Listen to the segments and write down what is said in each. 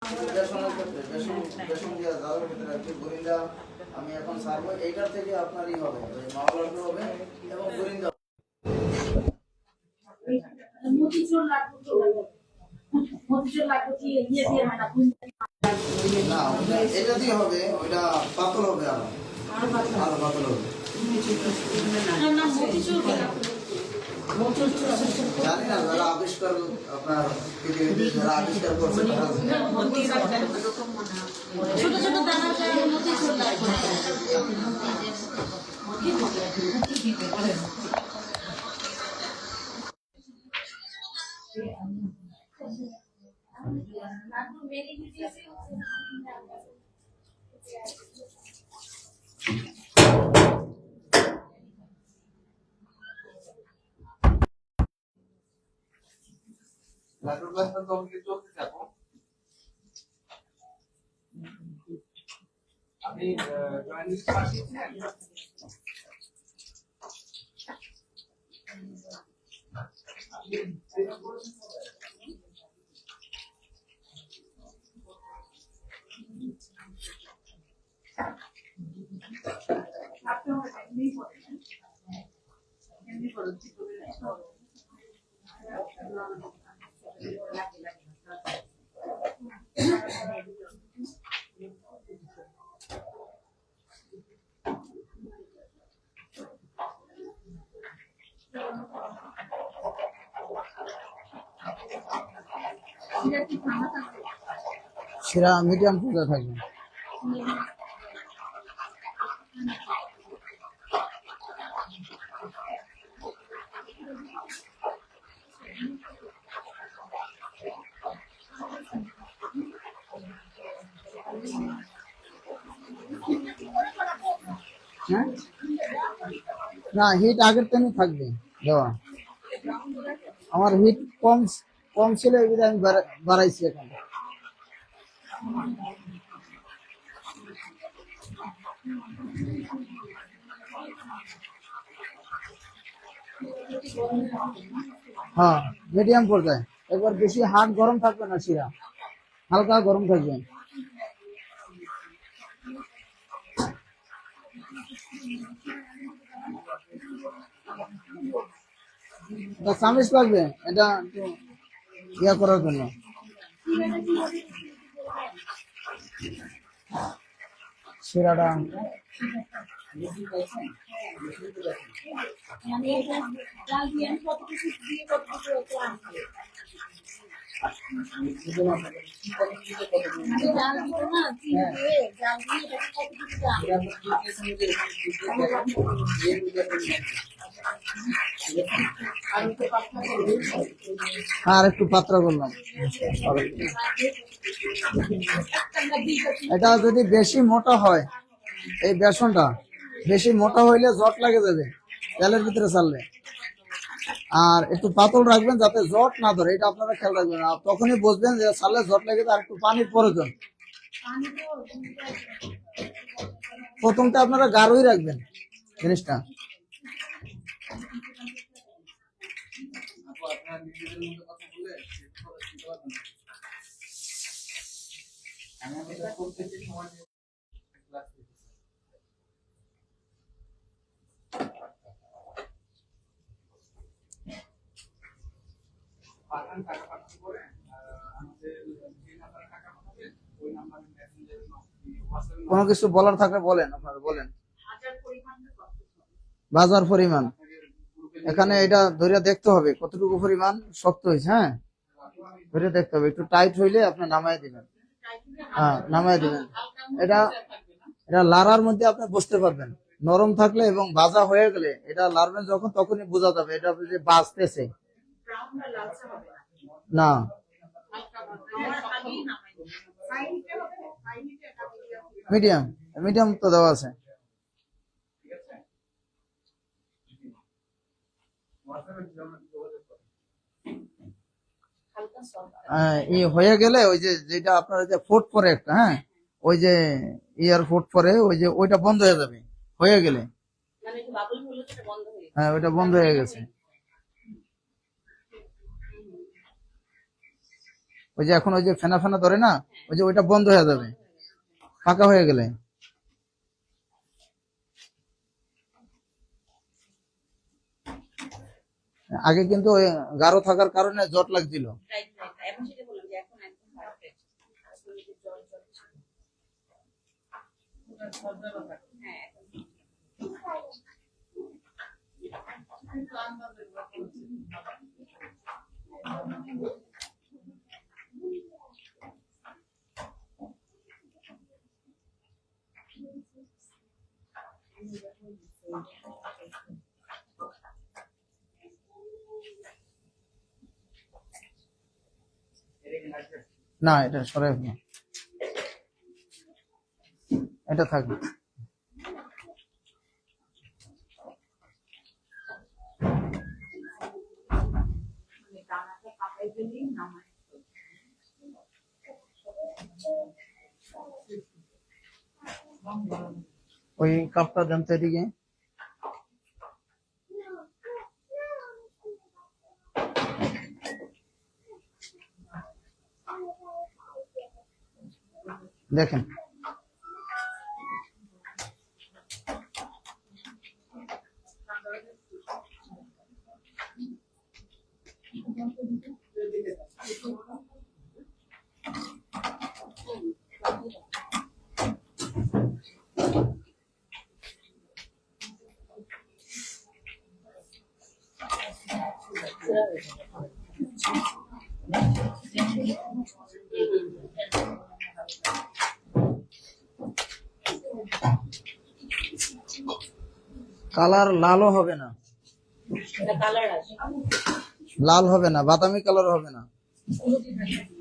বেসনের ক্ষেত্রে বেসন দিয়ে জালের ভিতরে একটু গুরিন্দা আমি এখন ছাড়বো, এইটার থেকে আপনারই হবে, ওই মাওলাটা হবে এবং গুরিন্দা না, এটা দিয়ে হবে, ওইটা পাতল হবে, আরো পাতল হবে। জানি না যারা আবিষ্কার আপনার পৃথিবীতে যারা আবিষ্কার করছে ছোট ছোট দানা লাটুর ক্লাসটা তো আমাকে চলতে থাকো। আপনি জয়েন পাঠিয়েছেন? সেরা মিডিয়াম পর্যায়ে থাকবে। হ্যাঁ, না হিট আগের টাইমে থাকবে দেওয়া। আমার হিট কম কম ছিল, এগুলো আমি বাড়াইছি এখন। হ্যাঁ, মিডিয়াম পর্যায়ে, একবার বেশি হাট গরম থাকবে না, শিরা হালকা গরম থাকবে। চামিচ লাগবে এটা একটু ইয়া করার জন্য। শিরাটা আর একটু পাতলা করলাম। এটা যদি বেশি মোটা হয়, এই বেসনটা বেশি মোটা হইলে জট লাগে যাবে তেলের ভিতরে চাললে। আর একটু পাতল রাখবেন যাতে জট না ধরে, এটা আপনারা খেয়াল রাখবেন। আর তখনই বুঝবেন যে চাললে জট লাগে, আর একটু পানির প্রয়োজন। প্রথমটা আপনারা গাঢ়ই রাখবেন জিনিসটা। কোনো কিছু বলার থাকলে বলেন, আপনারা বলেন। বাজার পরিমাণ এখানে এটা ধরে দেখতে হবে কতটুকু পরিমাণ শক্ত হয়েছে। হ্যাঁ, ধরে দেখতে হবে, একটু টাইট হইলে আপনি নামাই দিবেন। হ্যাঁ, নামাই দিবেন। এটা এটা লাড়ার মধ্যে আপনি বুঝতে পারবেন। নরম থাকলে এবং ভাজা হয়ে গেলে এটা লাড়বেন যখন, তখনই বোঝা যাবে এটা যে ভাজতেছে। না, মিডিয়াম মিডিয়াম তো দেওয়া আছে। হয়ে গেলে ওই যে যেটা আপনার যে ফুট পরে একটা, হ্যাঁ, ওই যে ইয়ার ফুট পরে ওই যে ওইটা বন্ধ হয়ে যাবে হয়ে গেলে। হ্যাঁ, ওইটা বন্ধ হয়ে গেছে। ওই যে এখন ওই যে ফেনা ফেনা ধরে না, ওই যে ওইটা বন্ধ হয়ে যাবে ফাঁকা হয়ে গেলে। আগে কিন্তু ওই গাঢ় থাকার কারণে জট লাগছিল। রাইট রাইট, এখন সেটা বললাম যে এখন একদম পারফেক্ট। হ্যাঁ এখন না এটা সরাই ফেলো। এটা থাকবে। দানাটা পাকাই দিলেই নামায়। ওই কাপটা দেন তো এদিকে। দেখেন কালার লালও হবে না, এটা কালার আছে, লাল হবে না, বাদামি কালার হবে না,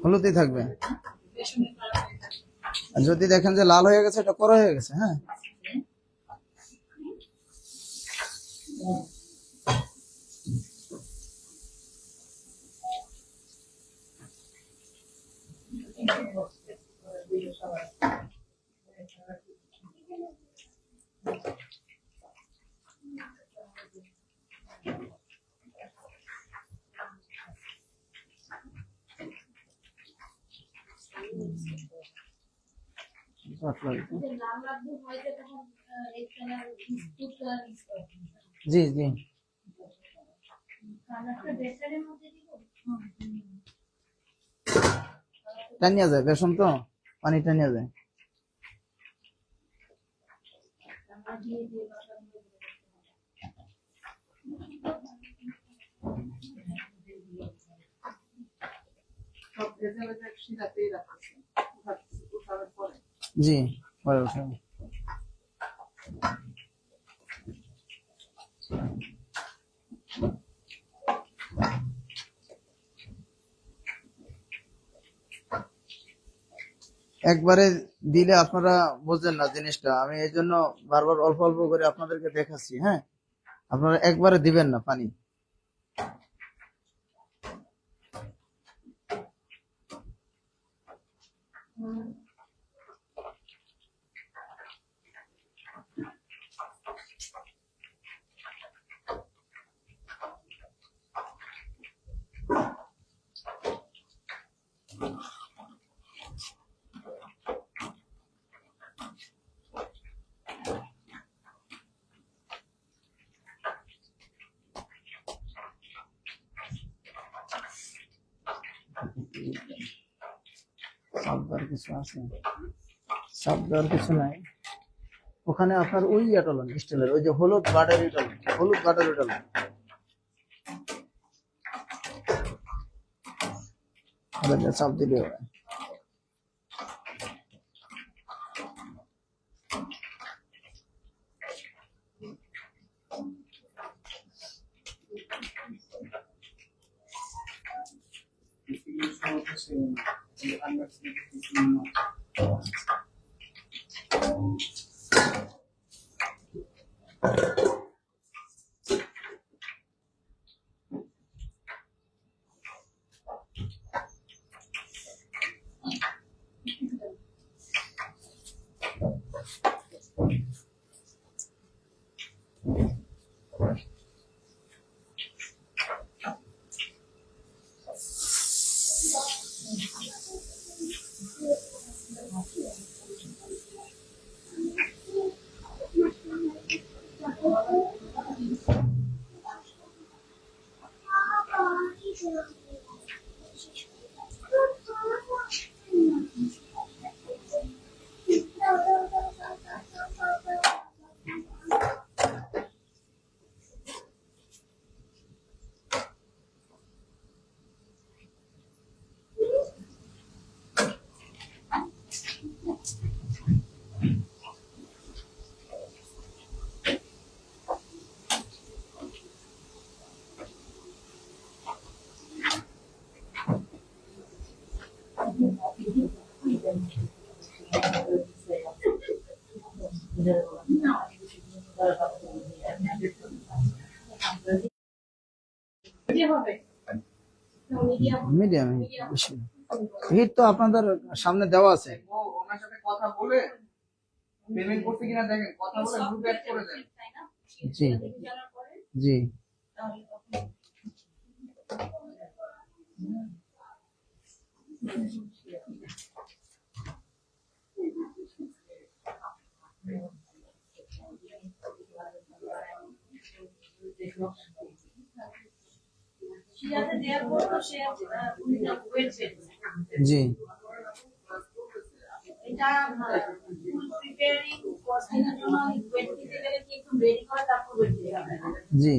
হলুদই থাকবে। আর যদি দেখেন যে লাল হয়ে গেছে, এটা করা হয়ে গেছে। হ্যাঁ জি জি, টানিয়া যায় বেসন তো, পানি টানিয়া যায়। জি পরে উঠাবো। একবারে দিলে আপনারা বুঝলেন না জিনিসটা, আমি এই জন্য বারবার অল্প অল্প করে আপনাদেরকে দেখাচ্ছি। হ্যাঁ আপনারা একবারে দিবেন না পানি। চাপ দেওয়ার কিছু আছে? চাপ দেওয়ার কিছু নাই। ওখানে আপনার ওই ইয়েটালন স্টিলের ওই যে হলুদ বাটার ইটালন, হলুদ বাটার ইটালন চাপ দিলে হয়। মিডিয়াম হিট তো আপনাদের সামনে দেওয়া আছে। ও ওনার সাথে কথা বলে পেমেন্ট করতে কিনা দেখেন, কথা বলে গ্রুপ অ্যাড করে দেন। জি জি জি এটা ফুল প্রিপেয়ারিং কস্টিংয়ের জন্য ওয়েট দিতে গেলে কি একটু রেডি করে তারপর ওয়েট দিতে হবে। জি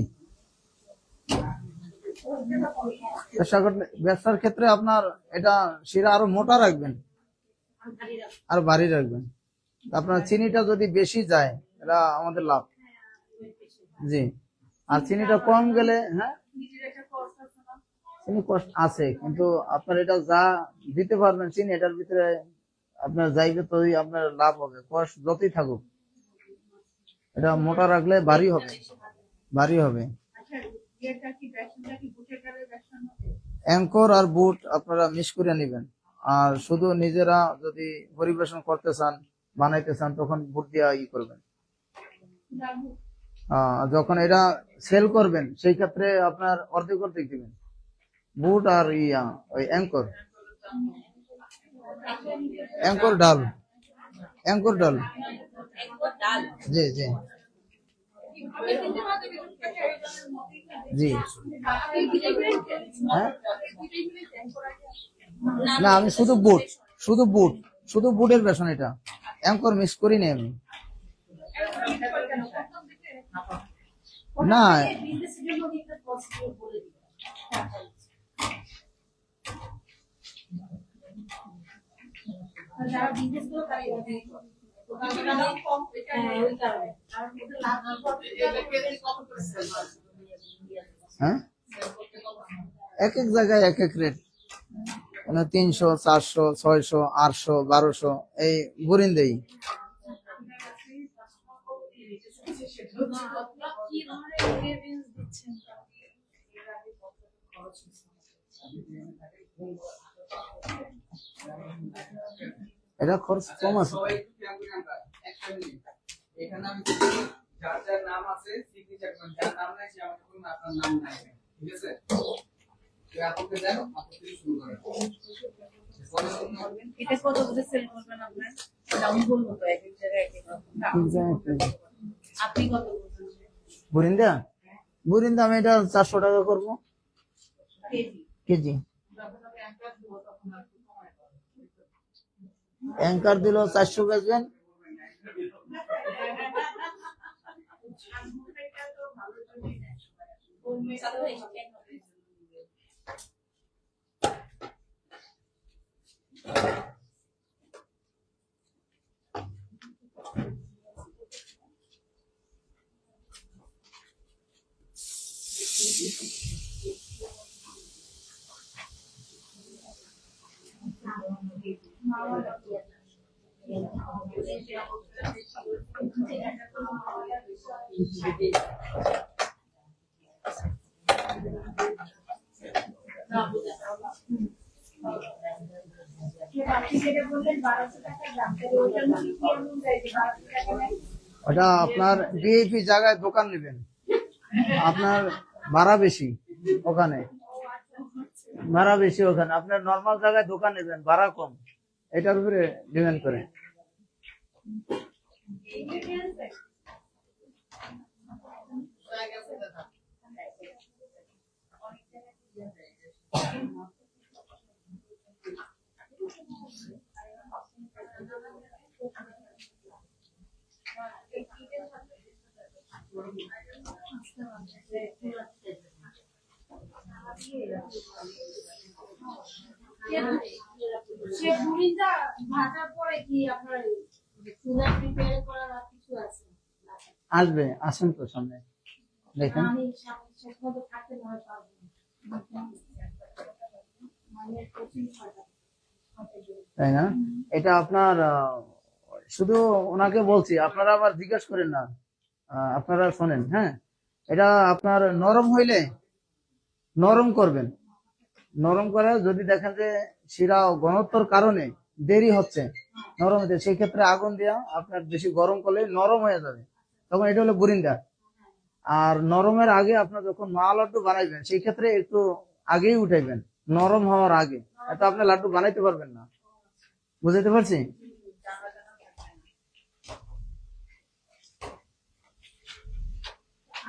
ব্যবসার ক্ষেত্রে আপনার এটা শিরা আরো মোটা রাখবেন আর ভারী রাখবেন। আপনার চিনিটা যদি বেশি যায় এটা আমাদের লাভ। জি আর চিনিটা কম গেলে হ্যাঁ চিনি কষ্ট আছে, কিন্তু আপনার এটা যা দিতে পারবেন চিনি এটার ভিতরে আপনার যাইবে তো আপনার লাভ হবে। কষ্ট যতই থাকুক এটা মোটা রাখলে ভারী হবে, ভারী হবে। অ্যাঙ্কর আর বুট আপনারা মিক্স করে নেবেন। আর শুধু নিজেরা যদি পরিবেশন করতে চান, বানাইতে চান, তখন বুট দিয়ে করবেন। যখন এটা সেল করবেন সেই ক্ষেত্রে আপনার অর্ধেক অর্ধেক দিবেন বুট আর ওই অ্যাঙ্কর ডাল, অ্যাঙ্কর ডাল। জি জি জি হ্যাঁ না আমি শুধু বুটের বেসন, এটা অ্যাঙ্কর মিক্স করি নি আমি। না হ্যাঁ এক এক জায়গায় এক এক রেট, 300, 400, 600, 800, 1200 এই বুরিন্দেই। এটা খরচ কম আছে। এখানে আমি যার যার নাম আছে সিগনেচার করেন, যার নাম নাই সে আমাকে বলুন আপনার নাম নাই, ঠিক আছে? তো আপনাকে দেন, আপনি শুরু করেন। এটা কত করে সেল করবেন আপনার? আমি বলবো তো এক এক জায়গায় এক এক রকম দাম। আপনি কত বলছেন? বুরিন্দা আমি এটা 400 টাকা করবো কেজি। অ্যাঙ্কার দিল 400 বেচবেন। ওটা আপনার ভিআইপি জায়গায় দোকান নেবেন, আপনার ভাড়া বেশি ওখানে, ভাড়া বেশি ওখানে। আপনার নর্মাল জায়গায় দোকান নেবেন, ভাড়া কম, এটার উপরে ডিপেন্ড করে। সে বুড়িটা ভাজার পরে কি আপনার চুলা প্রিপেয়ার করার আর কিছু আছে? আসবে, আসেন তো সামনে দেখেন। আমি শেষ মতো থাকতে নয় পারবো মানে কোচিং হয় তাই না? এটা আপনার শুধু ওনাকে বলছি, আপনারা আবার জিজ্ঞেস করেন না, আপনারা শোনেন। হ্যাঁ, এটা আপনার নরম হইলে নরম করবেন। নরম করে যদি দেখেন যে শিরা ঘনত্বর কারণে দেরি হচ্ছে নরম হতে, সেই ক্ষেত্রে আগুন দিয়া আপনার বেশি গরম করলে নরম হয়ে যাবে, তখন এটা হলো বুরিন্দা। আর নরমের আগে আপনার যখন মা লাড্ডু বানাইবেন সেই ক্ষেত্রে একটু আগেই উঠাইবেন, নরম হওয়ার আগে, এত আপনি লাড্ডু বানাইতে পারবেন না। বুঝতে পারছি?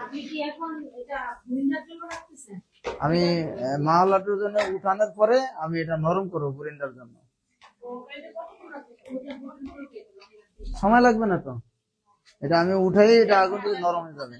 আপনি কি এখন এটা বুরিন্দার জন্য রাখতেছেন? আমি মা লাড্ডুর জন্য উঠানোর পরে আমি এটা নরম করবো বুরিন্দার জন্য। সময় লাগবে না তো, এটা আমি উঠাই, এটা আগুন থেকে নরম হয়ে যাবে।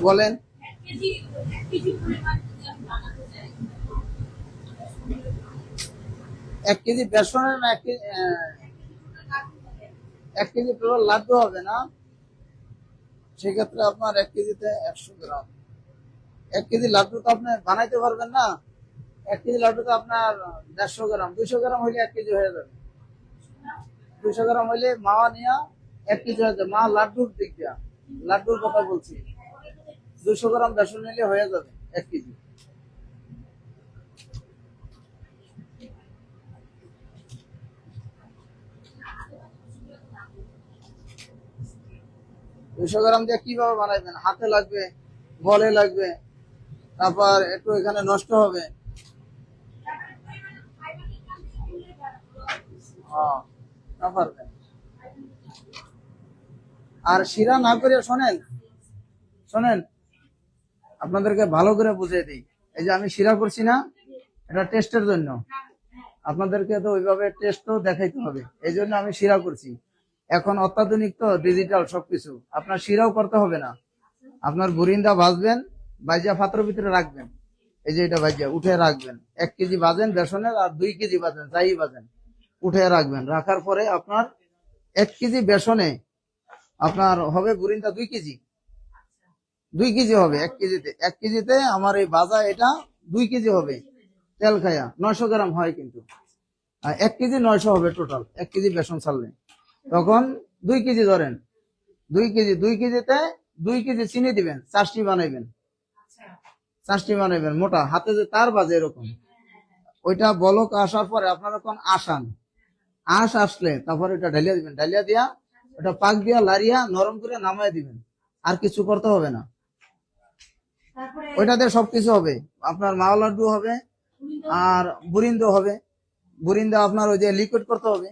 বলেন। 1 কেজি বেসনের না 1 কেজি টোটাল লাড্ডু হবে না, সেক্ষেত্রে আপনার 1 কেজিতে 100 গ্রাম। 1 কেজি লাড্ডু তো আপনি বানাইতে পারবেন না। 1 কেজি লাড্ডু তো আপনার 150 গ্রাম, 200 গ্রাম হইলে 1 কেজি হয়ে যাবে। 200 গ্রাম হইলে মাওয়া নিয়ে 1 কেজি হয়ে যাবে। মা লাড্ডুর দিক দিয়া, লাড্ডুর কথা বলছি। 200 গ্রাম বেসন নিলে হয়ে যাবে 1 কেজি। দুশো গ্রাম দিয়ে কিভাবে বানাইবেন? হাতে লাগবে, বলে লাগবে, তারপর একটু এখানে নষ্ট হবে। আর শিরা না করে শোনেন, আপনাদেরকে ভালো করে বুঝিয়ে দিই। এই যে আমি শিরা করছি না, এটা টেস্টের জন্য, আপনাদেরকে তো ওইভাবে টেস্টও দেখাইতে হবে, এই জন্য আমি শিরা করছি। এখন অত্যাধুনিক তো ডিজিটাল সবকিছু, আপনার শিরাও করতে হবে না। আপনার বুরিন্দা ভাজবেন, ভাজিয়া পাত্রের ভিতরে রাখবেন। এই যে এটা ভাজিয়া উঠে রাখবেন। 1 কেজি বাজেন বেসনের, আর 2 কেজি বাজেন, যাই বাজেন, উঠে রাখবেন। রাখার পরে আপনার 1 কেজি বেসনে আপনার হবে বুরিন্দা 2 কেজি। 2 কেজি হবে 1 কেজিতে। 1 কেজিতে আমার এই ভাজা এটা 2 কেজি হবে। তেল খায়া 900 গ্রাম হয়, কিন্তু 1 কেজি 900 হবে টোটাল। 1 কেজি বেসন ছাড়লে তখন 2 কেজি ধরেন। 2 কেজিতে 2 কেজি চিনি দিবেন, চাশনি বানাইবেন। চাশনি বানাইবেন মোটা, হাতে যে তার বাজে এরকম। ওইটা বলক আসার পরে আপনারা যখন আসান, আস আসলে তারপর এটা ঢালিয়া দিবেন। ঢালিয়া দিয়া ওটা পাক দিয়া লারিয়া নরম করে নামায় দিবেন, আর কিছু করতে হবে না। তারপরে ওইটাতে সবকিছু হবে, আপনার মাওয়া লাড্ডু হবে আর বুরিন্দা হবে। বুরিন্দা আপনার ওই যে লিকুইড করতে হবে,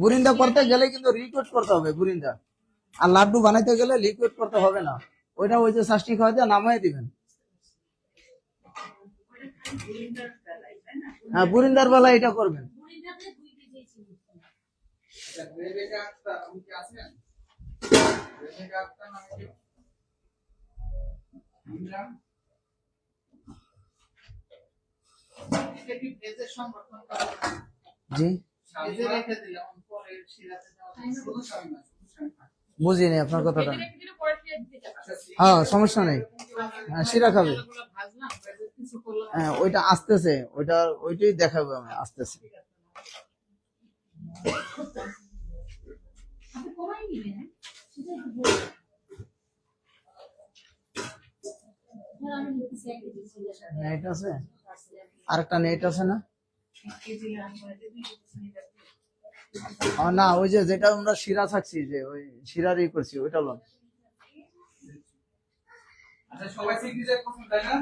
বুরিন্দা করতে গেলে কিন্তু লিকুইড করতে হবে বুরিন্দা, আর লাড্ডু বানাইতে গেলে লিকুইড করতে হবে না। ওইটা ওই যে শাস্তি খাওয়া দিয়ে নামায় দিবেন। বুরিন্দার বেলায়, তাই না? হ্যাঁ, বুরিন্দার বেলা এটা করবেন। বুরিন্দাতে 2 কেজি চিনি। রেবেকা আক্তার আপনি কি আছেন? রেবেকা আক্তার নামে কেউ? ইমরান? এটা কি ভেজে সংরক্ষণ করা যায়? জি, ভেজে রেখে দিলাম, পরে শিরাতে দেওয়া যায়। শুধু শামিমা, শুধু শামিমা। বুঝিনি আপনার কথাটা। ভেজে রেখে দিলে পরে শিরা দিতে যাবে। আচ্ছা, হ্যাঁ, সমস্যা নেই। হ্যাঁ, শিরা খাবে। এগুলো ভাজলাম, ভেজে কিছু করলাম। হ্যাঁ, ওইটা আসতেছে, ওইটাই দেখাবো আমি আসতেছে। আপনি কমাই নিবেন, সেটা একটু বলবেন। হ্যাঁ, আমি নিতেছি 1 কেজি চিনির সাথে। নেট আছে, আরেকটা নেট আছে না? 1 কেজি রান্না 2 কেজি চিনি লাগবে। না, ওই যে যেটা আমরা শিরা থাকছি, যে ওই শিরারই করছি ওইটা লোন। আচ্ছা, সবাই সিগনেচার করছেন তাই না?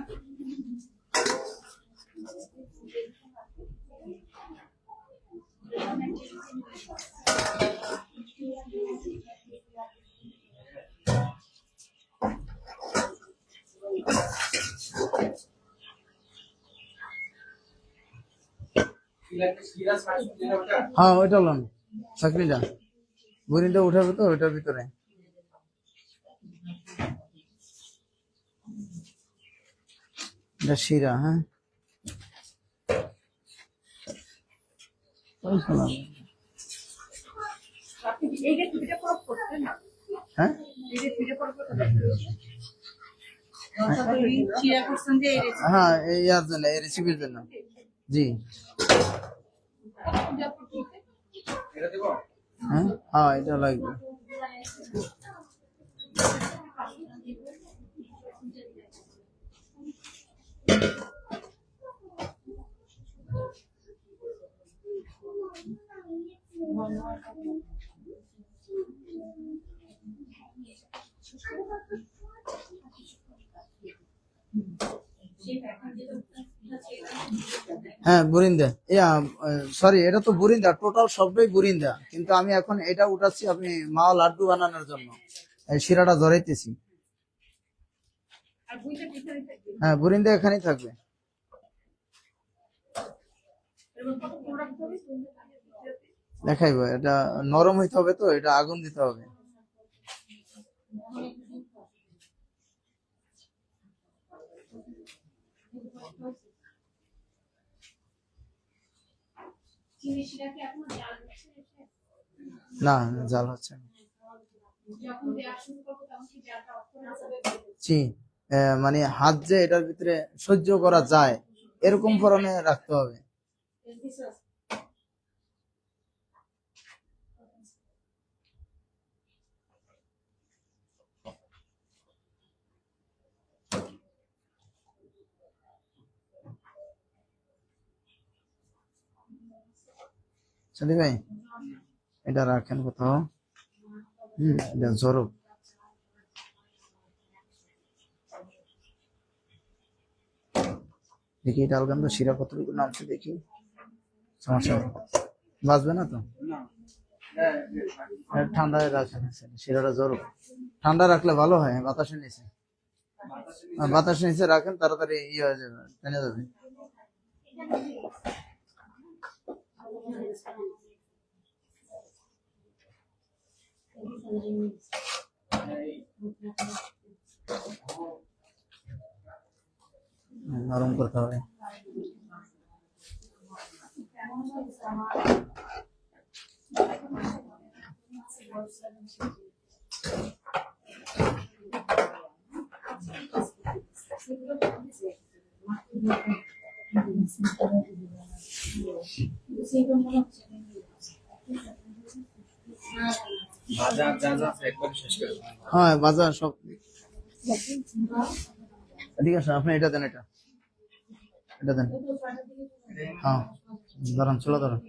শিরা শাশুড়ি যেটা ওটা? হ্যাঁ, ওইটা লোন চাকরিটা, বুরিটা উঠাবে তো ওইটার ভিতরে। এটা শিরা। হ্যাঁ, ওই শোনাব। আপনি এই যে পিঠে পরক করতেন না? হ্যাঁ, এই যে পিঠে পরক করতে চিরা করছেন যে এই রেসিপি হ্যাঁ, এই ইয়ার জন্য, এই রেসিপির জন্য। জি, এটা দিব? হ্যাঁ, হ্যাঁ, এটা লাগবে। হ্যাঁ, বুরিন্দা। সরি, এটা তো বুরিন্দা, টোটাল সবটাই বুরিন্দা, কিন্তু আমি এখন এটা উঠাচ্ছি আপনি মাওয়া লাড্ডু বানানোর জন্য। এই শিরাটা জড়াইতেছি। আর বুইটা পিঠাই থাকবে। হ্যাঁ, বুরিন্দা এখানেই থাকবে। এবং কত প্রোডাক্ট হবে? দেখাইবো, এটা নরম হইতে হবে তো, এটা আগুন দিতে হবে। চিনি শিরা কি এখনো জাল হচ্ছে? না, জাল হচ্ছে না। যখন দেওয়া শুরু করবো তখন কি জালটা অফ করে যাবে? জি, মানে হাত যে এটার ভিতরে সহ্য করা যায় এরকম ফরমে রাখতে হবে। সাদি ভাই, এটা রাখেন কোথাও। এটা জরব। দেখি এটা আলগান তো, শিরা কতটুকু নামছে দেখি। সমস্যা নেই, বাঁচবে না তো। না। হ্যাঁ, হ্যাঁ। ঠান্ডায় রাখেন, শিরাটা জরব। ঠান্ডা রাখলে ভালো হয়, বাতাসে নিচে। বাতাসে নিচে রাখেন, তাড়াতাড়ি ইয়ে হয়ে যাবে, টেনে যাবে। নরম করতে হবে। বাজার যা যা আছে একবার শেষ করে দাও। হ্যাঁ, বাজার সব। ঠিক আছে, আপনি এটা দেন, এটা দেন। হ্যাঁ, দাঁড়ান, চলো দাঁড়ান।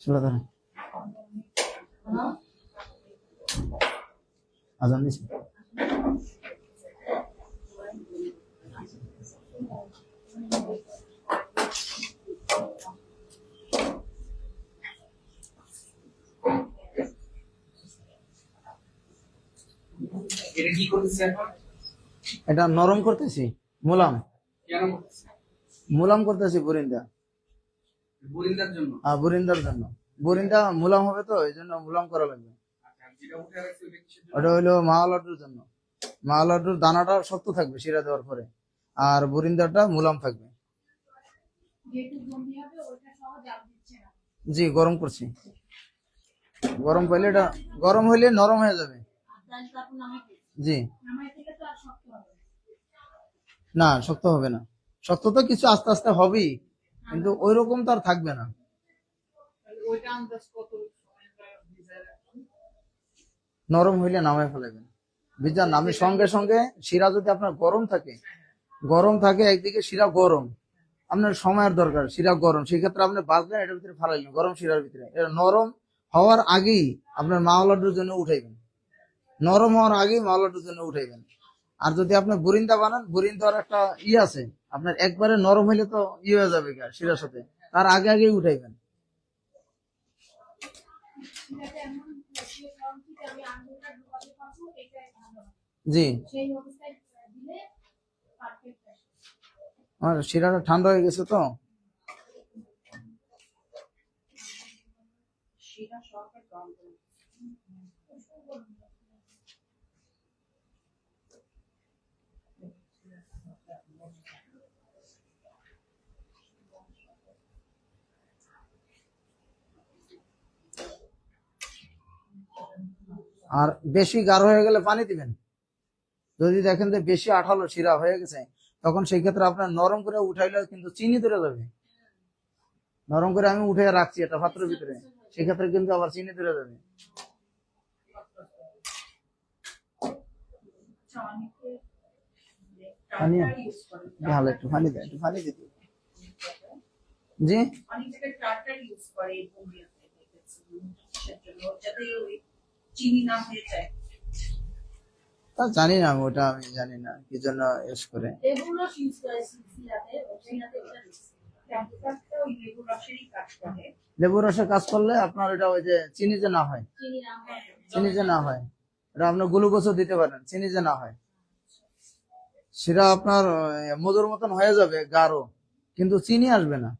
চলে ধরেন আজান দিছি এটা কি করতেছে এখন? এটা নরম করতেছি মুলাম কেন করতেছে? মুলাম করতেছি বুরিন্দা বুরিন্দার জন্য। বুরিন্দার জন্য বুরিন্দা মুলাম হবে তো এই জন্য মুলাম করা লাগবে আচ্ছা, যেটা উঠে রাখছে ওটা কিসের জন্য? ওটা হলো মাওয়া লাড্ডুর জন্য মাওয়া লাড্ডুর দানাটা শক্ত থাকবে শিরা দেওয়ার পরে আর বুরিন্দাটা মুলাম থাকবে জি গরম করছি গরম পাইলে এটা গরম হইলে নরম হয়ে যাবে জি না শক্ত হবে না শক্ত তো কিছু আস্তে আস্তে হবেই কিন্তু ওই রকম তো আর থাকবে না নরম হইলে নামায় ফেলাবেন বুঝছেন আপনি সঙ্গে সঙ্গে শিরা যদি আপনার গরম থাকে একদিকে শিরা গরম আপনার সময়ের দরকার শিরা গরম সেক্ষেত্রে আপনি বাঁচবেন এটার ভিতরে ফালাইলেন গরম শিরার ভিতরে এটা নরম হওয়ার আগেই আপনার মাওয়া লাড্ডুর জন্য উঠাইবেন নরম হওয়ার আগেই মাওয়া লাড্ডুর জন্য উঠাইবেন আর যদি আপনি বুরিন্দা বানান বুরিন্দার একটা আছে আপনার একবারে নরম হইলে তো হয়ে যাবে শিরার সাথে তার আগে আগেই উঠাইবেন জি আমার শিরাটা ঠান্ডা হয়ে গেছে তো আর বেশি গাঢ় হয়ে গেলে পানি দিবেন যদি দেখেন যে বেশি আঠালো শিরা হয়ে গেছে তখন সেই ক্ষেত্রে আপনার নরম করে উঠাইলে কিন্তু চিনি ধরে যাবে নরম করে আমি উঠে রাখছি একটা পাত্রের ভিতরে সেক্ষেত্রে কিন্তু আবার চিনি ধরে যাবে পানি ভালো একটু পানি দেয় একটু পানি দিতে জি তা জানি না ওটা আমি জানি না কি জন্য ইউজ করে লেবু রসে কাজ করলে আপনার এটা ওই যে চিনি যে না হয় এটা আপনার গ্লুকোজও দিতে পারেন চিনি যে না হয় সেটা আপনার মধুর মতন হয়ে যাবে গাঢ় কিন্তু চিনি আসবে না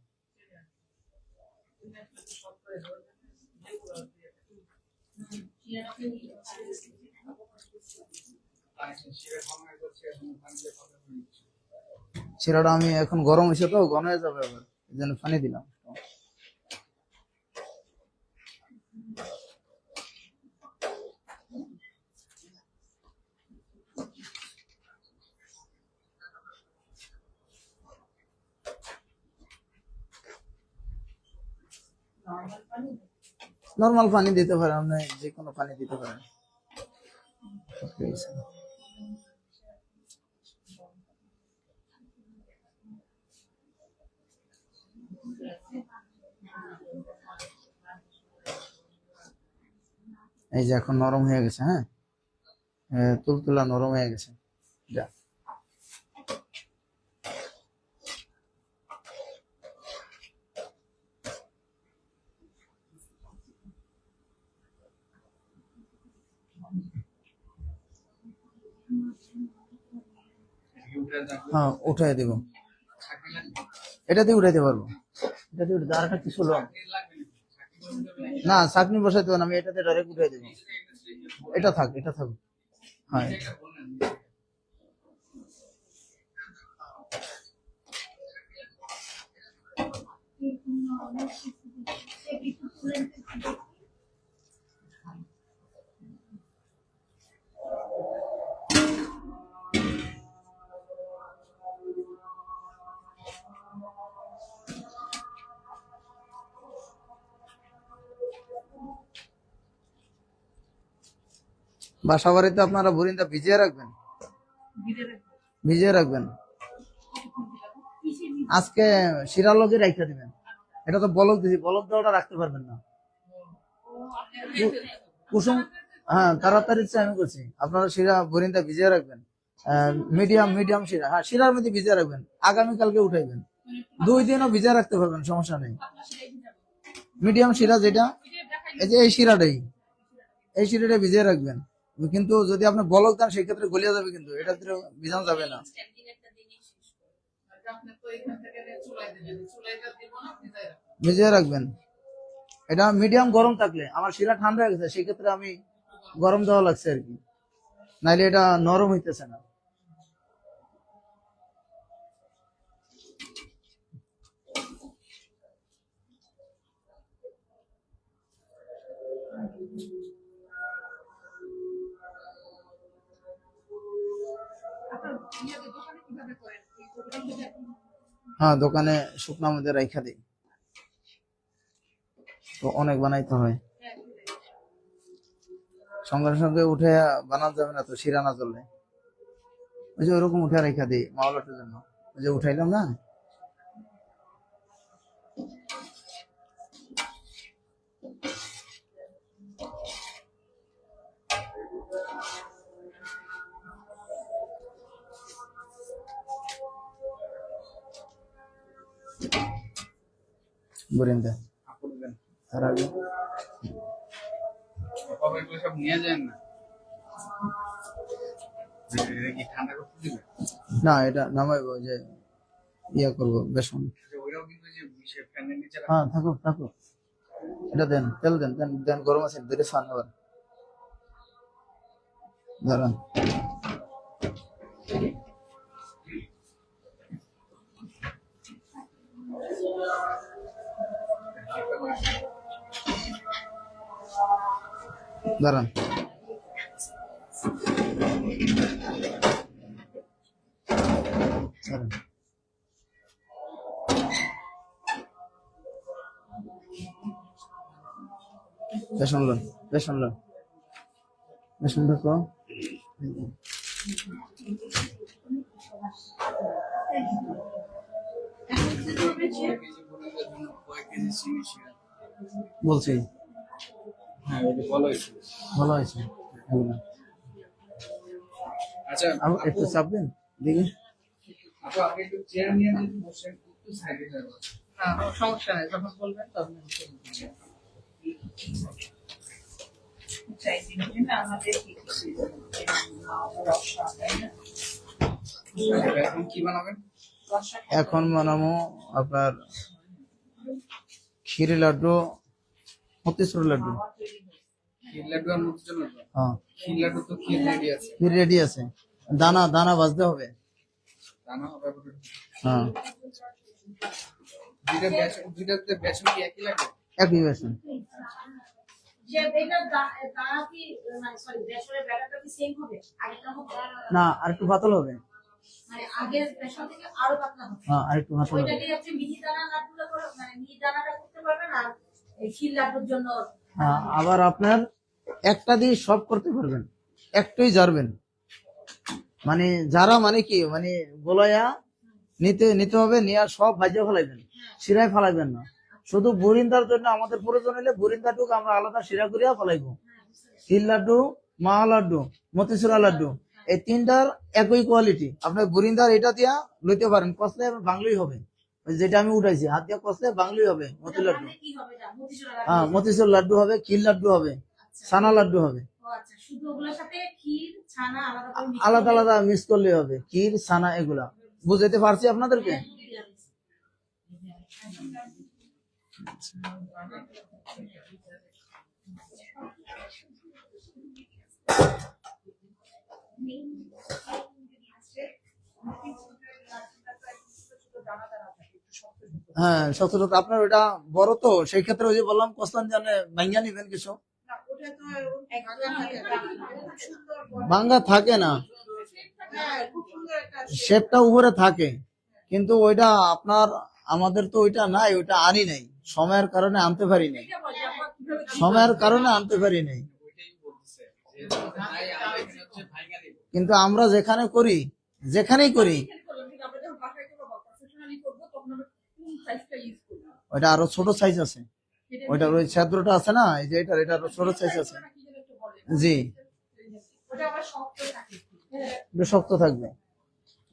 শিরাটা আমি এখন গরম হয়েছে তো ঘন হয়ে যাবে আবার এই জন্য পানি দিলাম নর্মাল পানি দিতে পারেন আপনি যে কোনো পানি দিতে পারেন এই যে এখন নরম হয়ে গেছে হ্যাঁ তুলতুলা নরম হয়ে গেছে যা হ্যাঁ উঠাই দিব এটা দিয়ে উঠাইতে পারবো এটা দিয়ে উঠে আরেকটা কিছু লোক না চাকনি বসাইতে পারেন আমি এটাতে ডাইরেক্ট উঠাই দেবো এটা থাক হ্যাঁ বাসা বাড়িতে আপনারা বুরিন্দা ভিজিয়ে রাখবেন আজকে শিরা লগে রাখতে দিবেন এটা তো বলক দিছি, বলক দেওয়াটা রাখতে পারবেন না। কুসুম, হ্যাঁ তাড়াতাড়ি আমি করছি। আপনারা শিরা বরিন্দা ভিজিয়ে রাখবেন, মিডিয়াম শিরা, হ্যাঁ শিরার মধ্যে ভিজিয়ে রাখবেন, আগামীকালকে উঠাইবেন, 2 দিনও ভিজিয়ে রাখতে পারবেন, সমস্যা নেই। মিডিয়াম শিরা যেটা, এই যে এই শিরাটা ভিজিয়ে রাখবেন। কিন্তু যদি আপনি বলক দেন সেক্ষেত্রে গলিয়ে যাবে, কিন্তু এটা ভিজানো যাবে না। ভিজিয়ে রাখবেন। এটা মিডিয়াম গরম থাকলে, আমার শিরা ঠান্ডা হয়ে গেছে সেক্ষেত্রে আমি গরম দেওয়া লাগছে আর কি, নাইলে এটা নরম হইতেছে না। হ্যাঁ দোকানে শুকনা মধ্যে রাইখা দিই, তো অনেক বানাইতে হয়, সঙ্গে সঙ্গে উঠে বানাতে যাবে না তো, শিরা না চললে। ওই যে ওরকম উঠে রেখা দিই মাওলাটার জন্য, ওই যে উঠাইলাম না। বরিন্দা তার আগে সব নিয়ে যান না, কি ঠান্ডা করতে দিবে না, এটা নামাইবো যে ইয়া করবো বেসন। ওইটাও কিন্তু যে ফ্যানের নিচে হ্যাঁ থাকুক, এটা দেন, তেল দেন, দেন গরম আছে, ধরে সান আবার দাঁড়ান। দাঁড়ান, বেসন দেখো। বলছি হ্যাঁ ভালো হয়েছে। ভালো হয়েছে। আচ্ছা একটু চাপবেন দেখি। আপু আপনি একটু চেয়ার নিয়ে যদি বসেন, একটু সাইডে যাবেন। না সমস্যা নেই, যখন বলবেন তখন এখন কি বানাবেন? এখন বানাবো আপনার ক্ষীর লাড্ডু, মতিচুর লাড্ডু। ক্ষীর লাড্ডু আর মতিচুর লাড্ডু? হ্যাঁ ক্ষীর লাড্ডু তো ক্ষীর রেডি আছে। ক্ষীর রেডি আছে, দানা ভাজতে হবে। দানা হবে? হ্যাঁ দুইটাতে বেসন কি একই লাগে? একই বেসন। না আর একটু পাতল হবে। হ্যাঁ আর একটু পাতল হবে। হ্যাঁ আবার আপনার একটা দিয়ে সব করতে পারবেন, একটাই জারবেন, মানে যারা মানে কি মানে গোলায়া নিতে হবে, নিয়ে সব ভাজিয়ে ফেলাইবেন, শিরায় ফেলাইবেন না। শুধু বুরিন্দার জন্য আমাদের প্রয়োজন হলে বুরিন্দাটুকু আমরা আলাদা শিরা করিয়া ফেলাইবো। ক্ষীর লাড্ডু, মাওয়া লাড্ডু, মতিচুরা লাড্ডু, এই তিনটার একই কোয়ালিটি। আপনার বুরিন্দার এটা দিয়া লইতে পারেন, কষলে বাংলাই হবে, যেটা আমি উঠাইছি হাত দিয়ে কষলে বাংলাই হবে। মতি লাড্ডু, হ্যাঁ মতিচুর লাড্ডু হবে, ক্ষীর লাড্ডু হবে, ছানা লাড্ডু হবে। আলাদা আলাদা মিক্স করলে হবে, ক্ষীর ছানা এগুলা। বুঝাইতে পারছি আপনাদেরকে? হ্যাঁ সতেরো, আপনার ওটা বড় তো সেই ক্ষেত্রে ওই যে বললাম কস্তান জানে ভাঙ্গা নিবেন কিছু, ভাঙ্গা থাকে না, শেপটা উপরে থাকে, কিন্তু ওইটা আপনার আমাদের তো ওইটা নাই, ওইটা আনি নাই, সময়ের কারণে আনতে পারি নাই, কিন্তু আমরা যেখানেই করি ওইটা আরো ছোট সাইজ আছে, ওইটার ওই ছিদ্রটা আছে না, এই যে এটা আরো ছোট সাইজ আছে। জি, ওটা আবার শক্ত থাকে। একটু শক্ত থাকবে,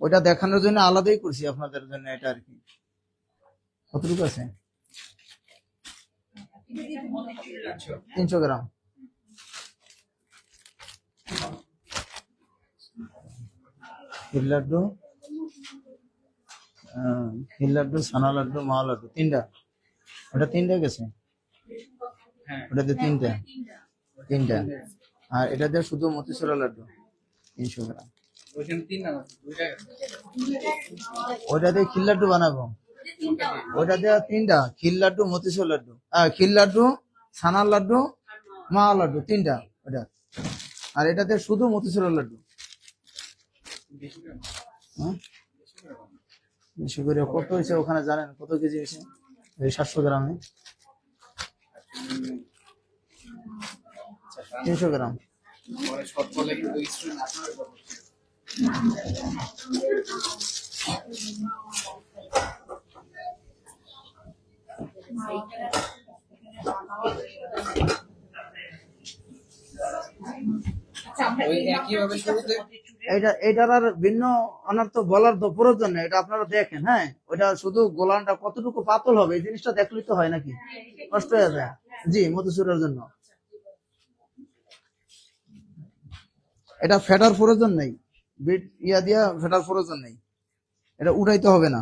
ওইটা দেখানোর জন্য আলাদাই করছি আপনাদের জন্য এটা আর কি। কতটুকু আছে? 300 গ্রাম। ক্ষীর লাড্ডু, ক্ষীর লাড্ডু, ছানা লাড্ডু, মাওয়া লাড্ডু, 3টা। ওটা 3টা গেছে, হ্যাঁ ওটাতে 3টা, 3টা। আর এটা দিয়ে শুধু মতিচুরা লাড্ডু 300 গ্রাম। ওইখানে 3 নাম আছে, 2টা আছে। ওইটা দিয়ে ক্ষীর লাড্ডু বানাবো, ওইটা দিয়ে 3টা, ক্ষীর লাড্ডু, মতিচুর লাড্ডু, ক্ষীর লাড্ডু, ছানার লাড্ডু, মাওয়া লাড্ডু, 3টা ওটা। আর এটাতে শুধু মতিচুরা লাড্ডু। বেশি করে হ্যাঁ, বেশি করে কত হয়েছে ওখানে জানেন? কত কেজি হয়েছে? এই 700 গ্রামে 300 গ্রাম। পরে শর্ট করলে কিন্তু স্টুডেন্ট আপনারা করবে। ওই একই ভাবে শুরুতে এটার আর ভিন্ন অনার্থ বলার তো প্রয়োজন নেই, এটা আপনারা দেখেন। হ্যাঁ, ওইটা শুধু গোলানটা কতটুকু পাতল হবে এই জিনিসটা দেখলেই তো হয় নাকি, কষ্ট হয়ে যায়। জি, মধুসূরের জন্য এটা ফেটার প্রয়োজন নেই, বিট ইয়া দিয়া ফেটার প্রয়োজন নেই, এটা উঠাইতে হবে না।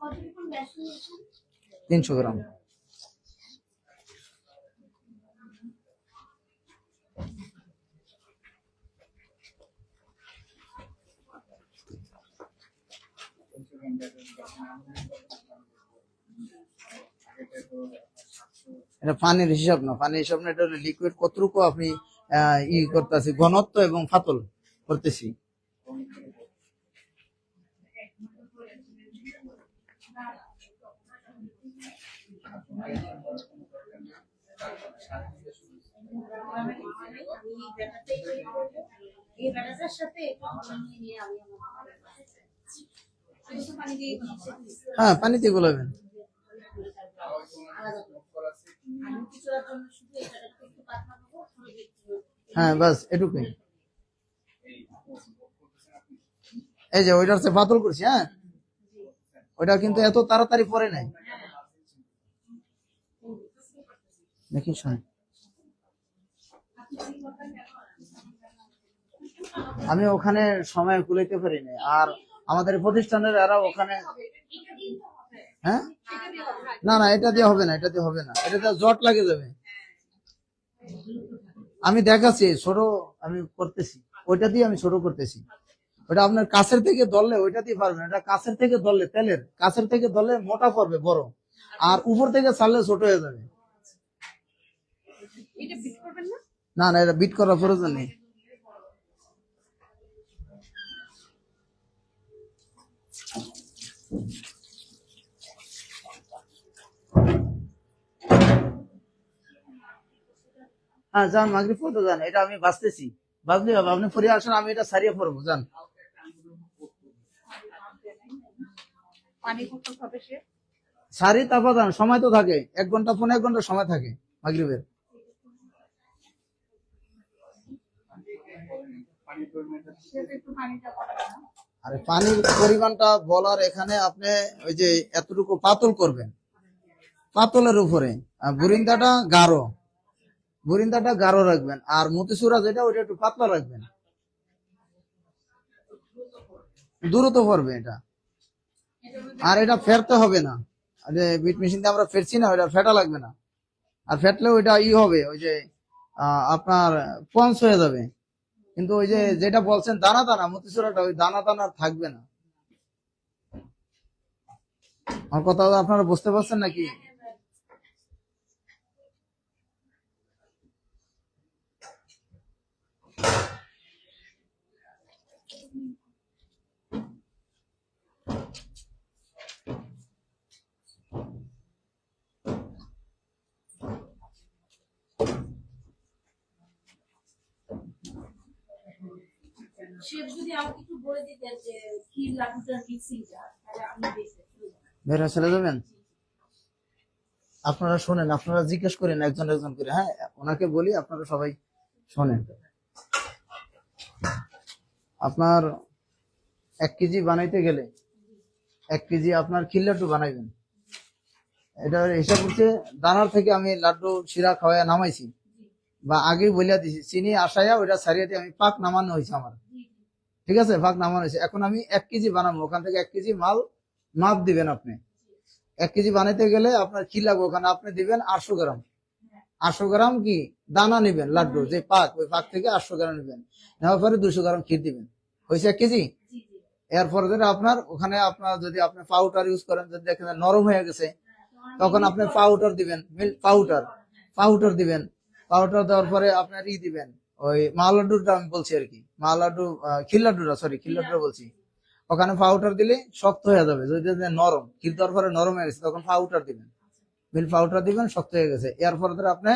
কতটুকু বেশি হয়েছে? 300 গ্রাম। এটা পানির হিসাব না, পানির হিসাব না, এটা লিকুইড কতটুকু আপনি ই করতেছি, ঘনত্ব এবং ফাতল করতেছি। এই ব্যাটাটার সাথে একটু নিয়ে নিয়ে আমি শুধু পানি দিয়ে হ্যাঁ, পানিতে গোলাবেন। আমি কিছুর জন্য শুধু এটা একটু পাতলা দেবো, হ্যাঁ, বাস এটুকুই। এই যে ওইটার চেয়ে পাতল করছি। হ্যাঁ, ওইটা কিন্তু এত তাড়াতাড়ি পরে নাই, দেখি শুনে। আমি ওখানে সময় কুলাইতে পারিনি, আর আমাদের প্রতিষ্ঠানের এরা ওখানে। হ্যাঁ, না না, এটা দিয়ে হবে না, এটা দিয়ে হবে না, এটা দিয়ে জট লাগে যাবে। আমি দেখাচ্ছি ছোট, আমি করতেছি ওইটা দিয়ে, আমি ছোট করতেছি। ওটা আপনার কাছের থেকে ধরলে ওইটা দিয়ে পারবেন, এটা কাছের থেকে ধরলে, তেলের কাছের থেকে ধরলে মোটা পড়বে বড়, আর উপর থেকে ছাড়লে ছোট হয়ে যাবে। এটা বিট করবেন না? না না, এটা বিট করার প্রয়োজন নেই। হ্যাঁ, যান, মাগরিব পড়তে যান, এটা আমি বাঁচতেছি, বাঁচলেই হবে। আপনি ফিরে আসেন, আমি এটা সারিয়ে পড়বো, যান। পানি কত হবে সে? সারি তারপর যান, সময় তো থাকে 1 ঘন্টা, 1.5 ঘন্টা সময় থাকে মাগরিবের। একটু পানিটা পাঠাবে না? আরে পানির পরিমাণটা বলার এখানে, আপনি ওই যে এতটুকু পাতল করবেন, পাতলের উপরে বুরিন্দাটা গাঢ়, বুরিন্দাটা গাঢ় রাখবেন, আর মতিচুরা যেটা ওইটা একটু পাতলা রাখবেন, দ্রুত পড়বে এটা। আর এটা ফেরতে হবে না, যে বিট মেশিন দিয়ে আমরা ফেরছি না, ওইটা ফেটা লাগবে না। আর ফেটলে ওইটা ই হবে, ওই যে আপনার পঞ্চ হয়ে যাবে। কিন্তু ওই যে যেটা বলছেন দানা দানা মতিচুরাটা, ওই দানা দানা থাকবে না। আমার কথা আপনারা বুঝতে পারছেন নাকি? শেফ যদি আমাকে একটু বলে দিতেন যে কি লাড্ডুটার মিক্সিংটা, তাহলে আমি দেখতে বের চলে যাবেন। আপনারা শোনেন, আপনারা জিজ্ঞেস করেন একজন একজন করে, হ্যাঁ ওনাকে বলি, আপনারা সবাই শোনেন। আপনার 1 কেজি বানাইতে গেলে 1 কেজি আপনার ক্ষীর লাড্ডু বানাইবেন। এটা হিসাব করছে দানার থেকে আমি লাড্ডু শিরা খাওয়াইয়া নামাইছি, বা আগেই বলিয়া দিছি, চিনি আসাইয়া ওইটা ছাড়িয়ে দিয়ে আমি পাক নামানো হয়েছে আমার, ঠিক আছে, পাক নামানো হয়েছে। এখন আমি 1 কেজি বানাবো, ওখান থেকে 1 কেজি মাল মাপ দিবেন আপনি। 1 কেজি বানাইতে গেলে আপনার কি লাগবে, ওখানে আপনি দিবেন 800 গ্রাম। 800 গ্রাম কি দানা নিবেন, লাড্ডু যে পাক, ওই পাক থেকে 800 গ্রাম নিবেন। নেওয়ার পরে 200 গ্রাম ক্ষীর দিবেন, হয়েছে 1 কেজি। এরপরে আপনার ওখানে আপনার যদি আপনি পাউডার ইউজ করেন, যদি দেখেন নরম হয়ে গেছে, তখন আপনি পাউডার দিবেন, মিল্ক পাউডার, পাউডার দিবেন। পাউডার দেওয়ার পরে আপনার দিবেন ওই মা লাড্ডুটা, আমি বলছি আর কি, মা লাড্ডু, ক্ষীর লাড্ডুটা, সরি ক্ষীর লাড্ডুটা বলছি। ওখানে পাউডার দিলে শক্ত হয়ে যাবে, যদি নরম, ক্ষীর দেওয়ার পরে নরম হয়ে গেছে, তখন পাউডার দিবেন, মিল্ক পাউডার দিবেন, শক্ত হয়ে গেছে। এরপরে আপনি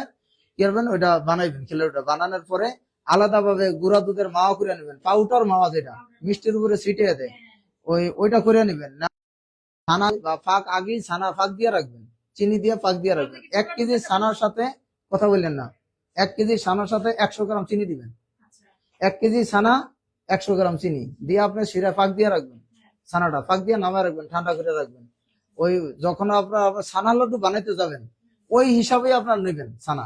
কি করবেন, ওইটা বানাইবেন। ক্ষীর লাড্ডুটা বানানোর পরে আলাদা ভাবে গুঁড়া দুধের মাওয়া করে নেবেন, পাউডার মাওয়া যেটা মিষ্টির উপরে ছিটিয়ে দেয়, ওইটা করে নেবেন। ছানা বা ফাঁক আগেই ছানা ফাঁক দিয়ে রাখবেন, চিনি দিয়ে ফাঁক দিয়ে রাখবেন। 1 কেজি ছানার সাথে, কথা বললেন না, 1 কেজি ছানার সাথে 100 গ্রাম চিনি দিবেন। 1 কেজি ছানা 100 গ্রাম চিনি দিয়ে আপনি শিরা ফাঁক দিয়ে রাখবেন, ছানাটা ফাঁক দিয়ে নামায় রাখবেন, ঠান্ডা করে রাখবেন। ওই যখন আপনার ছানা লাড্ডু বানাইতে যাবেন, ওই হিসাবে আপনার নেবেন ছানা।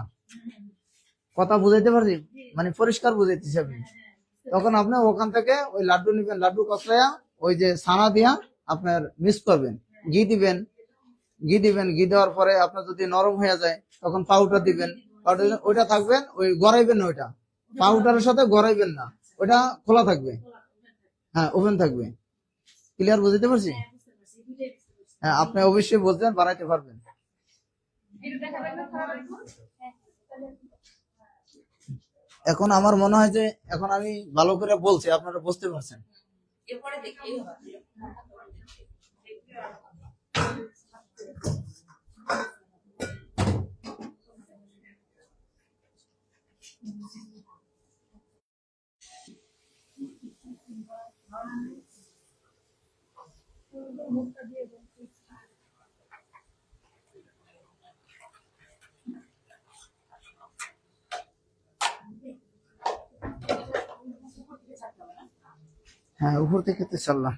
কথা বুঝাইতে পারছি, মানে পরিষ্কার বুঝাইতেছি আপনি। তখন আপনি ওখান থেকে ওই লাড্ডু নিবেন, লাড্ডু কতলাইয়া ওই যে ছানা দিয়া আপনার মিক্স করবেন, ঘি দিবেন, ঘি দিবেন। ঘি দেওয়ার পরে আপনার যদি নরম হয়ে যায়, তখন পাউডার দিবেন, পাউডার ওইটা থাকবেন, ওই গড়াইবেন না, ওইটা পাউডারের সাথে গড়াইবেন না, ওইটা খোলা থাকবে, হ্যাঁ ওপেন থাকবে। ক্লিয়ার বুঝতে পারছি? হ্যাঁ, আপনি অবশ্যই বুঝবেন, বানাইতে পারবেন। এখন আমার মনে হয় যে এখন আমি ভালো করে বলছি, আপনারা বুঝতে পারছেন। এরপরে দেখি হ্যাঁ, উপর থেকে তো চাললাম।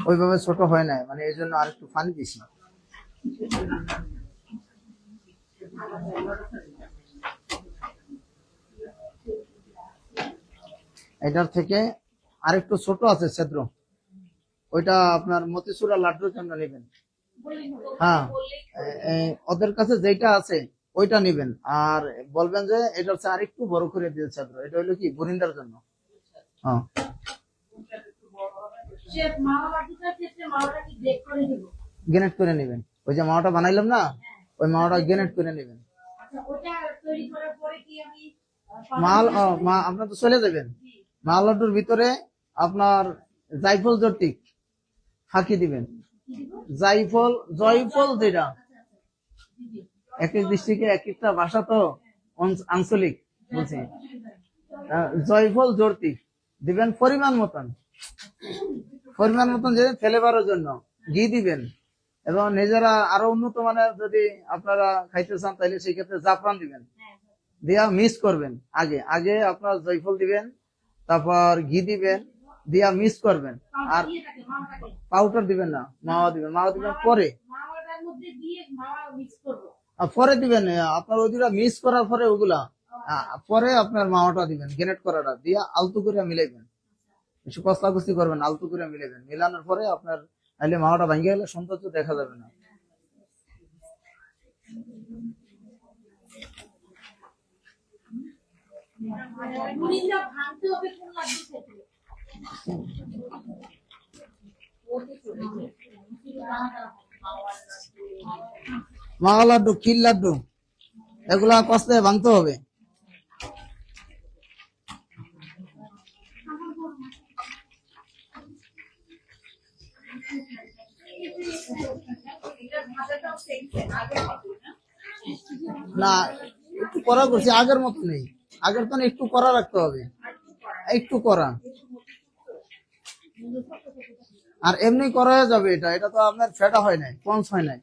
ওইভাবে ছোট হয় না, মানে এই জন্য আরেকটু পানি দিছি। এটার থেকে আরেকটু ছোট আছে ছিদ্র, ওইটা আপনার মতিচুরা লাড্ডুর জন্য নেবেন। হ্যাঁ, ওদের কাছে যেটা আছে ওইটা নেবেন, আর বলবেন যে এটা হচ্ছে আরেকটু বড় করে দিয়ে ছিদ্র, এটা হলো কি বুরিন্দার জন্য। হ্যাঁ, গ্রেনেড করে নেবেন, ওই যে মাওয়াটা বানাইলাম না, ওই মাওয়াটা গ্রেনেড করে নেবেন। মাল আপনার তো চলে যাবেন, মাল লাড্ডুর ভিতরে আপনার জাইফল জটিক ফাঁকি দিবেন। জাইফল, জয়ফল, যেটা এক এক ডিস্ট্রিক্টে এক একটা ভাষা তো আঞ্চলিক বলছি, জয়ফল জর্তিক দিবেন পরিমাণ মতন, পরিমাণ মতন যে ফ্লেভারের জন্য। ঘি দিবেন, এবং নিজেরা আরো উন্নত মানের যদি আপনারা খাইতে চান, তাহলে সেই ক্ষেত্রে জাফরান দিবেন। দিয়া মিক্স করবেন। আগে আগে আপনার জয়ফল দিবেন, তারপর ঘি দিবেন, দিয়া মিক্স করবেন। আর পাউডার দিবেন না, মাওয়া দিবেন। মাওয়া দিবেন পরে, মাওয়াটার মধ্যে দিয়ে মাওয়া মিক্স করবো। পরে দিবেন। আপনার ওইগুলা মিক্স করার পরে ওগুলা পরে আপনার মাওয়াটা দিবেন, গ্রেট করাটা দিয়া আলতু করে মিলাইবেন। বেশি কষলাকষি করবেন, আলতু করে মিলাইবেন। মিলানোর পরে আপনার নাইলে মাওয়াটা ভেঙে গেলে সৌন্দর্য দেখা যাবে না। গুড়িটা ভাঙতে হবে কোন লাড্ডু থেকে? মাওয়া লাড্ডু, ক্ষীর লাড্ডু, এগুলা কষলে ভাঙতে হবে। না, একটু করা করছি, আগের মতো নেই। আগের তো একটু করা রাখতে হবে, একটু করা। আর এমনি করা যাবে। এটা এটা তো আপনার ফেটা হয় নাই, পঞ্চ হয় নাই।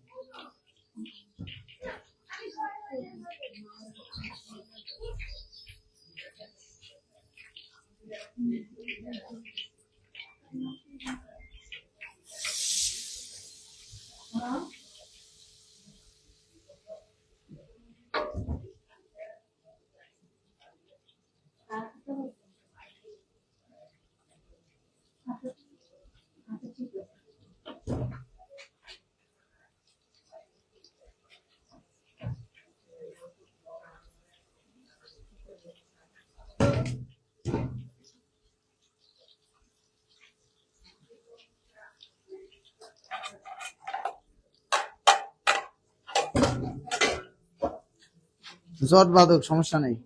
জট বাঁধক, সমস্যা নেই।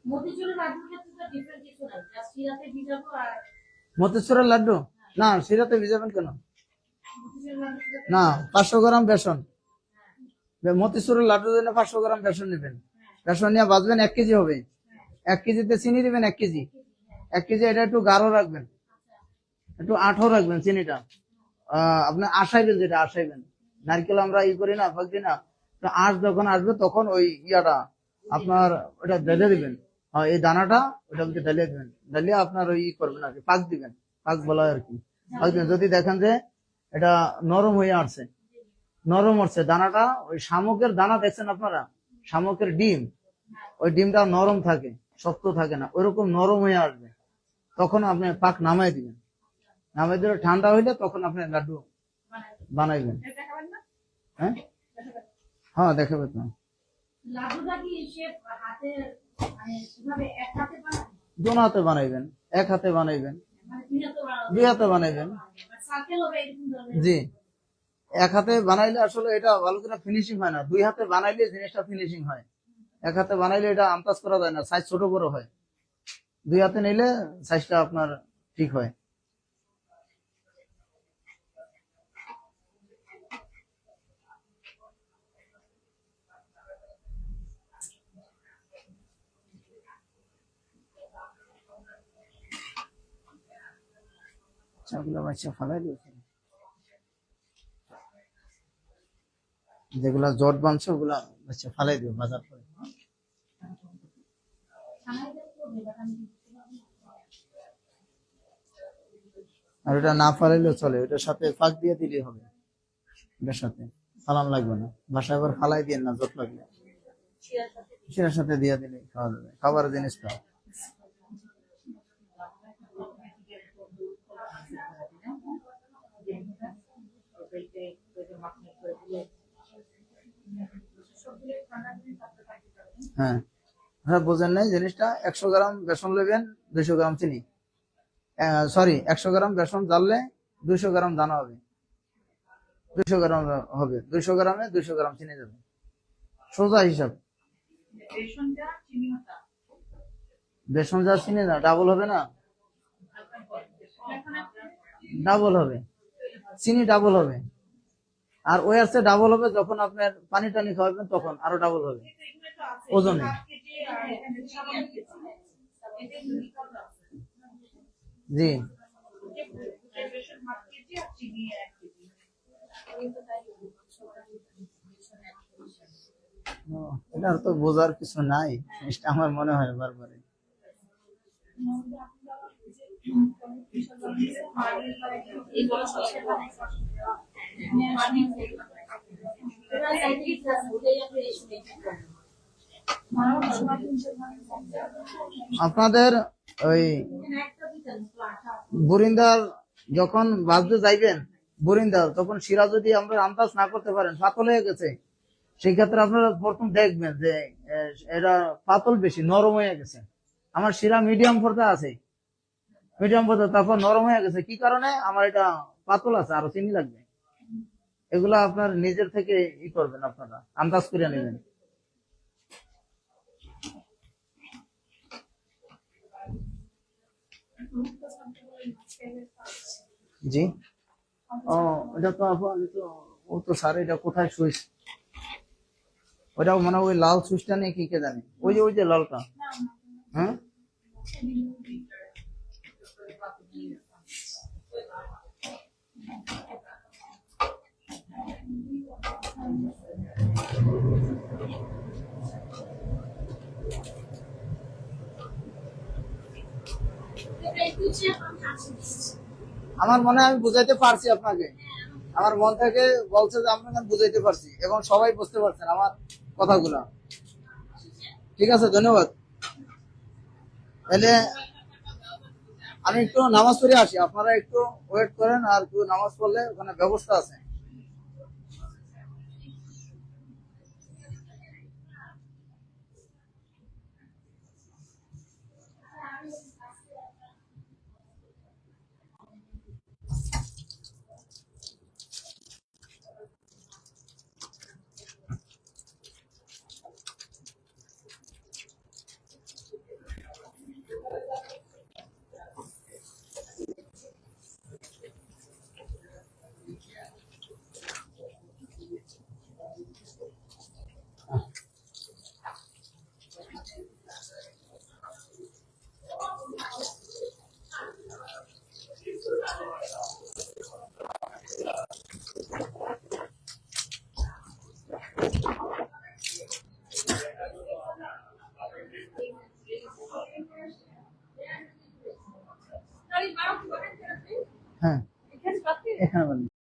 মতিচুরের লাড্ডুর ক্ষেত্রে তো ডিফারেন্ট কিছু নাই, জাস্ট শিরাতে ভিজাবো। আর মতিচুরের লাড্ডু না, শিরাতে ভিজাবেন কেন? মতিচুরের লাড্ডু শিরাতে না, 500 গ্রাম বেসন। মতিচুরের লাড্ডুর জন্য 500 গ্রাম বেসন নেবেন। বেসন নিয়ে ভাজবেন, 1 কেজি হবে। 1 কেজিতে চিনি দিবেন 1 কেজি। 1 কেজি এটা একটু গাঢ় রাখবেন, একটু আঠো রাখবেন চিনিটা। আপনি আশাইবেন, যেটা আশাইবেন। নারকেল আমরা ই করি না, ফাঁকি না। তো আঁশ যখন আসবে তখন ওই ইয়াটা আপনার ওটা ঢেলে দিবেন। এই দানাটা ওটা ঢেলে দিবেন। ঢেলিয়ে আপনার ওই ই করবেন আর কি, পাক দিবেন। পাক বলা হয় আর কি। পাক দিবেন। যদি দেখেন যে এটা নরম হয়ে আসছে, নরম হচ্ছে দানাটা, ওই শামুকের দানা দেখছেন আপনারা, শামুকের ডিম, ওই ডিমটা নরম থাকে, শক্ত থাকে না, ওইরকম নরম হয়ে আসবে। তখন আপনি পাক নামাই দিবেন। নামাই দিলে ঠান্ডা হইলে তখন আপনি লাড্ডু বানাইবেন। দেখাবেন না? হ্যাঁ হ্যাঁ, দেখাবে তো। লাড্ডুটা কি শেপ হাতে মানে কিভাবে এক হাতে বানাবেন? দোনো হাতে বানাইবেন, এক হাতে বানাইবেন, মানে দুই হাতে বানাবেন? 2 হাতে বানাইবেন। সার্কেল হবে এরকম ধরনের? জি, এক হাতে বানাইলে আসলে এটা ভালো করে ফিনিশিং হয় না। 2 হাতে বানাইলে জিনিসটা ফিনিশিং হয়। এক হাতে বানাইলে এটা আন্দাজ করা যায় না, সাইজ ছোট বড় হয়। 2 হাতে নিলে সাইজটা আপনার ঠিক হয়। চাগুলো বাচ্চা ফালাই দিয়েছে, যেগুলা জট বানছে ওগুলা বাচ্চা ফালাই দিও বাজার করে। আর ওটা না ফালাইলেও চলে, ওটার সাথে ফাঁক দিয়ে দিলেই হবে। ওটার সাথে ফালান লাগবে না। বাসায় আবার ফালাই দিয়ে না, জট লাগবে। সেটার সাথে দিয়ে দিলে খাওয়া যাবে, খাবার জিনিসটা। হ্যাঁ হ্যাঁ, বোঝেন নাই জিনিসটা। 100 গ্রাম বেসন নেবেন, 200 গ্রাম চিনি। সরি, 100 গ্রাম বেসন জ্বাললে 200 গ্রাম দানা হবে। 200 গ্রাম হবে, 200 গ্রামে 200 গ্রাম চিনি যাবে, সোজা হিসাব। বেসনটা চিনিটা বেসন যা চিনি না ডাবল হবে না, ডাবল হবে, চিনি ডাবল হবে। আর ওয়ার চেয়ে ডাবল হবে যখন আপনার পানি টানি খাওয়াবেন, তখন আরো ডাবল হবে ওজনে। জি, ও, এটার তো বোঝার কিছু নাই, জিনিসটা আমার মনে হয় বারবারই। আপনাদের ওই বুরিন্দার যখন বাজতে যাইবেন বুরিন্দার, তখন শিরা যদি আমরা আন্দাজ না করতে পারেন পাতল হয়ে গেছে, সেই ক্ষেত্রে আপনারা প্রথম দেখবেন যে এটা পাতল বেশি নরম হয়ে গেছে। আমার শিরা মিডিয়াম পর্দা আছে, মিডিয়াম পর্দা, তারপর নরম হয়ে গেছে, কি কারণে? আমার এটা পাতল আছে, আরো চিনি লাগবে। এগুলা আপনার নিজের থেকে ই করবেন, আপনারা আন্দাজ করে নেবেন। জি, ও এটা তো আমি তো, ও তো স্যার এটা কোথায় সুইচ, ওটা মানে ওই লাল সুইচটা নিয়ে কি কে জানে, ওই যে লালটা। হ্যাঁ, আমার মনে হয় আমি বুঝাইতে পারছি আপনাকে, আমার মন থেকে বলছে যে আপনাকে আমি বুঝাইতে পারছি এবং সবাই বুঝতে পারছেন আমার কথাগুলো। ঠিক আছে, ধন্যবাদ। তাহলে আমি একটু নামাজ পড়ে আসি, আপনারা একটু ওয়েট করেন, আর একটু নামাজ পড়লে ওখানে ব্যবস্থা আছে। হ্যাঁ, এখানে বলেন।